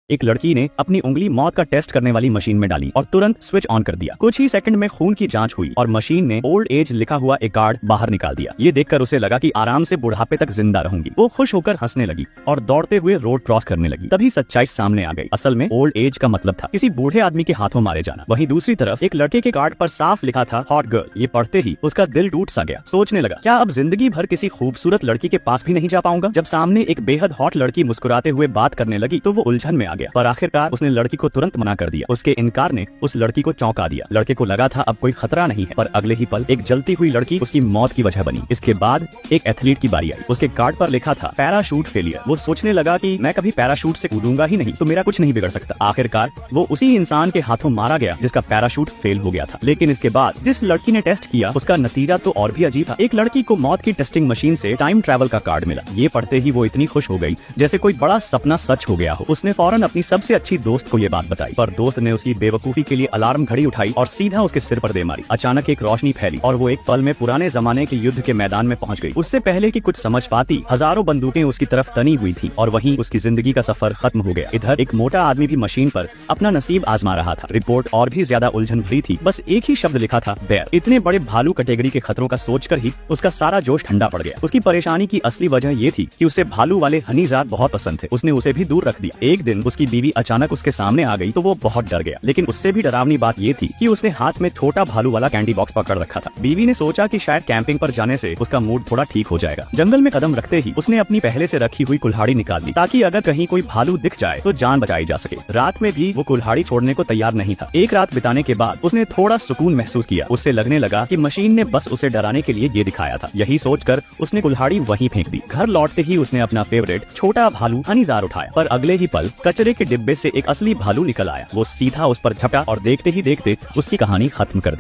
एक लड़की ने अपनी उंगली मौत का टेस्ट करने वाली मशीन में डाली और तुरंत स्विच ऑन कर दिया। कुछ ही सेकंड में खून की जांच हुई और मशीन ने ओल्ड एज लिखा हुआ एक कार्ड बाहर निकाल दिया। ये देखकर उसे लगा कि आराम से बुढ़ापे तक जिंदा रहूंगी। वो खुश होकर हंसने लगी और दौड़ते हुए रोड क्रॉस करने लगी। तभी सच्चाई सामने आ गई। असल में ओल्ड एज का मतलब था किसी बूढ़े आदमी के हाथों मारे जाना। वहीं दूसरी तरफ एक लड़के के कार्ड पर साफ लिखा था हॉट गर्ल। ये पढ़ते ही उसका दिल टूट सा गया। सोचने लगा, क्या अब जिंदगी भर किसी खूबसूरत लड़की के पास भी नहीं जा पाऊंगा? जब सामने एक बेहद हॉट लड़की मुस्कुराते हुए बात करने लगी तो वो उलझन में आ गया, पर आखिरकार उसने लड़की को तुरंत मना कर दिया। उसके इनकार ने उस लड़की को चौंका दिया। लड़के को लगा था अब कोई खतरा नहीं है, पर अगले ही पल एक जलती हुई लड़की उसकी मौत की वजह बनी। इसके बाद एक एथलीट की बारी आई। उसके कार्ड पर लिखा था पैराशूट फेलियर। वो सोचने लगा कि मैं कभी पैराशूट से कूदूंगा ही नहीं तो मेरा कुछ नहीं बिगड़ सकता। आखिरकार वो उसी इंसान के हाथों मारा गया जिसका पैराशूट फेल हो गया था। लेकिन इसके बाद जिस लड़की ने टेस्ट किया उसका नतीजा तो और भी अजीब था। एक लड़की को मौत की टेस्टिंग मशीन से टाइम ट्रैवल का कार्ड मिला। ये पढ़ते ही वो इतनी खुश हो गई जैसे कोई बड़ा सपना सच हो गया हो। उसने फौरन अपनी सबसे अच्छी दोस्त को ये बात बताई, पर दोस्त ने उसकी बेवकूफी के लिए अलार्म घड़ी उठाई और सीधा उसके सिर पर दे मारी। अचानक एक रोशनी फैली और वो एक पल में पुराने जमाने के युद्ध के मैदान में पहुंच गई। उससे पहले कि कुछ समझ पाती हजारों बंदूकें उसकी तरफ तनी हुई थी और वहीं उसकी जिंदगी का सफर खत्म हो गया। इधर एक मोटा आदमी भी मशीन पर अपना नसीब आजमा रहा था। रिपोर्ट और भी ज्यादा उलझन भरी थी। बस एक ही शब्द लिखा था बेयर। इतने बड़े भालू कैटेगरी के खतरों का सोचकर ही उसका सारा जोश ठंडा पड़ गया। उसकी परेशानी की असली वजह ये थी कि उसे भालू वाले हनीजार बहुत पसंद थे। उसने उसे भी दूर रख दिया। एक दिन उसकी बीवी अचानक उसके सामने आ गई तो वो बहुत डर गया। लेकिन उससे भी डरावनी बात ये थी कि उसने हाथ में छोटा भालू वाला कैंडी बॉक्स पकड़ रखा था। बीवी ने सोचा कि शायद कैंपिंग पर जाने से उसका मूड थोड़ा ठीक हो जाएगा। जंगल में कदम रखते ही उसने अपनी पहले से रखी हुई कुल्हाड़ी निकाल ली ताकि अगर कहीं कोई भालू दिख जाए तो जान बचाई जा सके। रात में भी वो कुल्हाड़ी छोड़ने को तैयार नहीं था। एक रात बिताने के बाद उसने थोड़ा सुकून महसूस किया। उससे लगने लगा कि मशीन ने बस उसे डराने के लिए ये दिखाया था। यही सोचकर उसने कुल्हाड़ी वहीं फेंक दी। घर लौटते ही उसने अपना फेवरेट छोटा भालू हनीजार उठाया, पर अगले ही पल कचरे के डिब्बे से एक असली भालू निकल आया। वो सीधा उस पर झपटा और देखते ही देखते उसकी कहानी खत्म कर दी।